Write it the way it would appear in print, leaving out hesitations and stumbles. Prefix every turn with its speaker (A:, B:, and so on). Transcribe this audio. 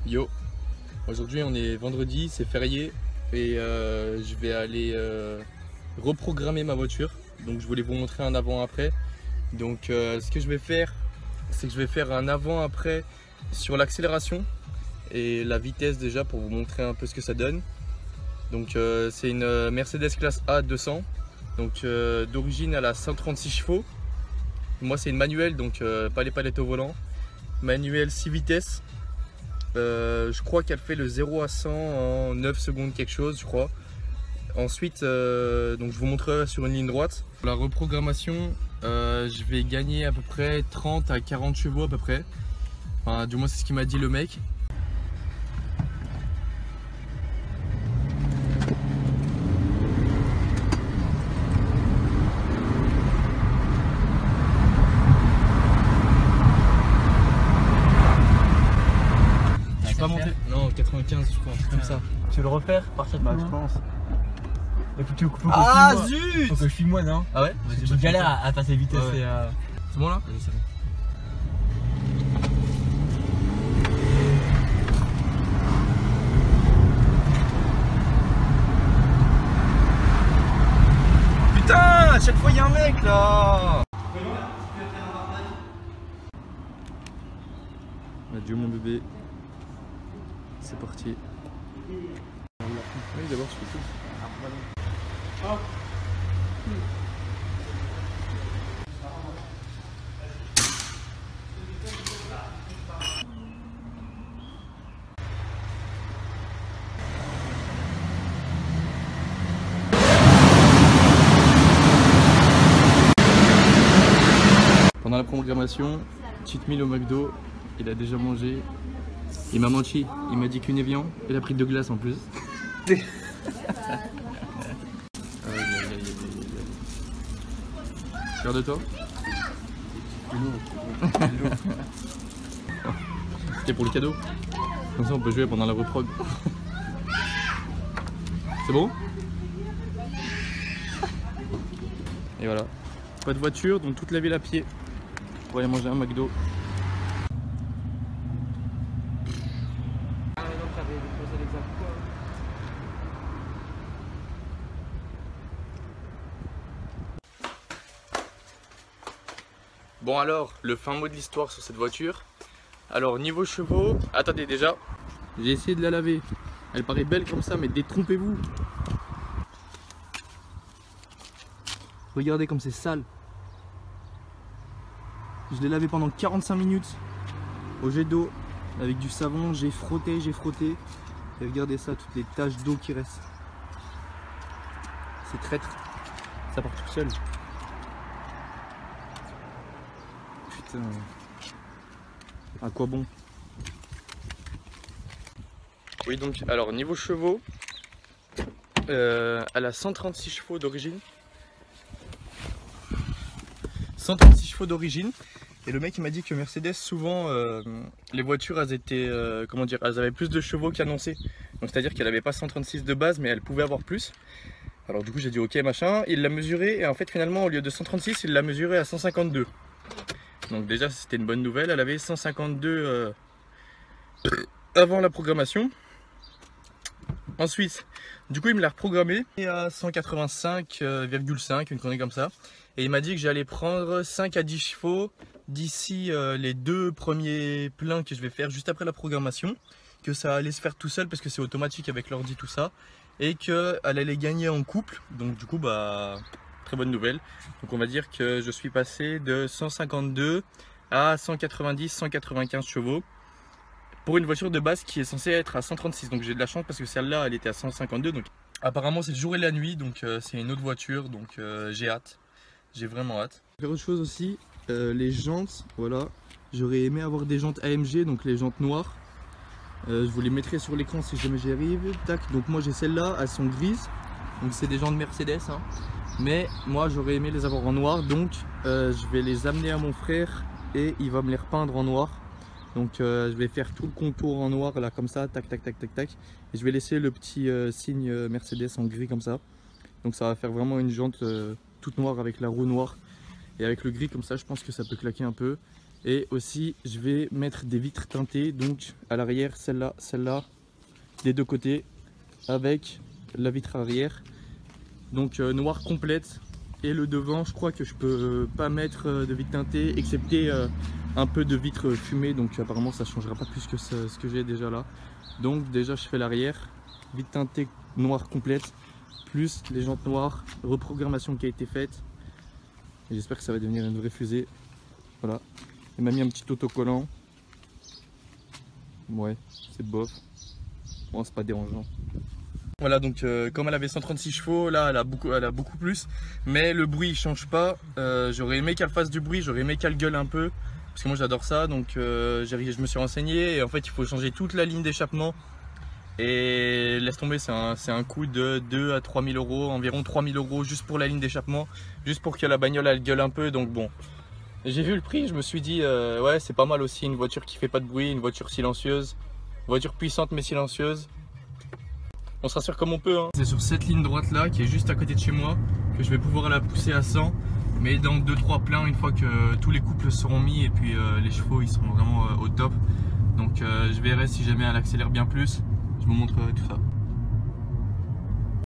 A: Yo, aujourd'hui on est vendredi, c'est férié et je vais aller reprogrammer ma voiture. Donc je voulais vous montrer un avant-après. Donc ce que je vais faire, c'est que je vais faire un avant-après sur l'accélération et la vitesse déjà pour vous montrer un peu ce que ça donne. Donc c'est une Mercedes classe A 200, donc d'origine elle a 136 chevaux. Moi c'est une manuelle, donc pas les palettes au volant. Manuelle 6 vitesses. Je crois qu'elle fait le 0 à 100 en 9 secondes quelque chose, je crois. Ensuite, donc je vous montrerai sur une ligne droite. Pour la reprogrammation, je vais gagner à peu près 30 à 40 chevaux à peu près. Enfin, du moins c'est ce qu'il m'a dit le mec. Pas monté. Non, 95 je crois, comme ça.
B: Tu veux le refaire? Partir de je pense.
A: Ah zut!
B: Faut que je filme moi, non?
A: Ah ouais?
B: J'ai galère à passer vitesse
A: ouais.
B: et
A: C'est bon là?
B: Vas-y, c'est bon.
A: Putain, à chaque fois il y a un mec là! Adieu mon bébé. C'est parti. Oui, d'abord je fais tout. Pendant la programmation, cheat meal au McDo, il a déjà mangé. Il m'a menti, il m'a dit qu'une Evian, il a pris 2 glaces en plus. Fier de toi? C'était pour le cadeau. Comme ça on peut jouer pendant la reprog. C'est bon? Et voilà. Pas de voiture, donc toute la ville à pied pour aller manger un McDo. Bon alors, le fin mot de l'histoire sur cette voiture. Alors niveau chevaux, attendez déjà, j'ai essayé de la laver. Elle paraît belle comme ça, mais détrompez-vous. Regardez comme c'est sale. Je l'ai lavé pendant 45 minutes au jet d'eau avec du savon, j'ai frotté. Et regardez ça, toutes les taches d'eau qui restent. C'est traître, ça part tout seul. Putain, à quoi bon? Oui donc, alors niveau chevaux, elle a 136 chevaux d'origine. 136 chevaux d'origine. Et le mec il m'a dit que Mercedes souvent les voitures elles étaient comment dire, elles avaient plus de chevaux qu'annoncé. Donc c'est à dire qu'elle avait pas 136 de base mais elle pouvait avoir plus. Alors du coup j'ai dit ok machin, il l'a mesuré et en fait finalement au lieu de 136 il l'a mesuré à 152. Donc déjà c'était une bonne nouvelle, elle avait 152 avant la programmation. Ensuite du coup il me l'a reprogrammé à 185,5, une connerie comme ça. Et il m'a dit que j'allais prendre 5 à 10 chevaux d'ici les 2 premiers pleins que je vais faire juste après la programmation. Que ça allait se faire tout seul parce que c'est automatique avec l'ordi tout ça. Et qu'elle allait gagner en couple. Donc du coup bah très bonne nouvelle. Donc on va dire que je suis passé de 152 à 190-195 chevaux. Pour une voiture de base qui est censée être à 136. Donc j'ai de la chance parce que celle-là elle était à 152. Donc apparemment c'est le jour et la nuit. Donc c'est une autre voiture. Donc j'ai hâte. J'ai vraiment hâte. Faire autre chose aussi, les jantes, voilà. J'aurais aimé avoir des jantes AMG, donc les jantes noires. Je vous les mettrai sur l'écran si jamais j'y arrive. Tac, donc moi j'ai celles-là, elles sont grises. Donc c'est des jantes Mercedes. Hein. Mais moi j'aurais aimé les avoir en noir, donc je vais les amener à mon frère et il va me les repeindre en noir. Donc je vais faire tout le contour en noir là comme ça, tac tac tac tac tac. Et je vais laisser le petit signe Mercedes en gris comme ça. Donc ça va faire vraiment une jante toute noire avec la roue noire et avec le gris comme ça je pense que ça peut claquer un peu Et aussi je vais mettre des vitres teintées, donc à l'arrière, celle-là, des deux côtés, avec la vitre arrière, donc noire complète. Et le devant, je crois que je peux pas mettre de vitre teintée, excepté un peu de vitre fumée, donc apparemment ça changera pas plus que ce que j'ai déjà là. Donc déjà je fais l'arrière, vitre teintée noire complète, plus les jantes noires, reprogrammation qui a été faite. Et j'espère que ça va devenir une vraie fusée. Voilà. Il m'a mis un petit autocollant. Ouais, c'est bof. Bon, c'est pas dérangeant. Voilà, donc comme elle avait 136 chevaux, là elle a beaucoup plus. Mais le bruit il change pas. J'aurais aimé qu'elle fasse du bruit, j'aurais aimé qu'elle gueule un peu. Parce que moi j'adore ça, donc je me suis renseigné. Et en fait il faut changer toute la ligne d'échappement. Et laisse tomber, c'est un coût de 2 à 3 000 euros, environ 3 000 euros juste pour la ligne d'échappement. Juste pour que la bagnole elle gueule un peu, donc bon. J'ai vu le prix, je me suis dit ouais c'est pas mal aussi, une voiture qui fait pas de bruit, une voiture silencieuse. Une voiture puissante mais silencieuse. On se rassure comme on peut, hein. C'est sur cette ligne droite là qui est juste à côté de chez moi que je vais pouvoir la pousser à 100. Mais dans 2-3 pleins, une fois que tous les couples seront mis et puis les chevaux ils seront vraiment au top. Donc je verrai si jamais elle accélère bien plus. Je vous montre tout ça.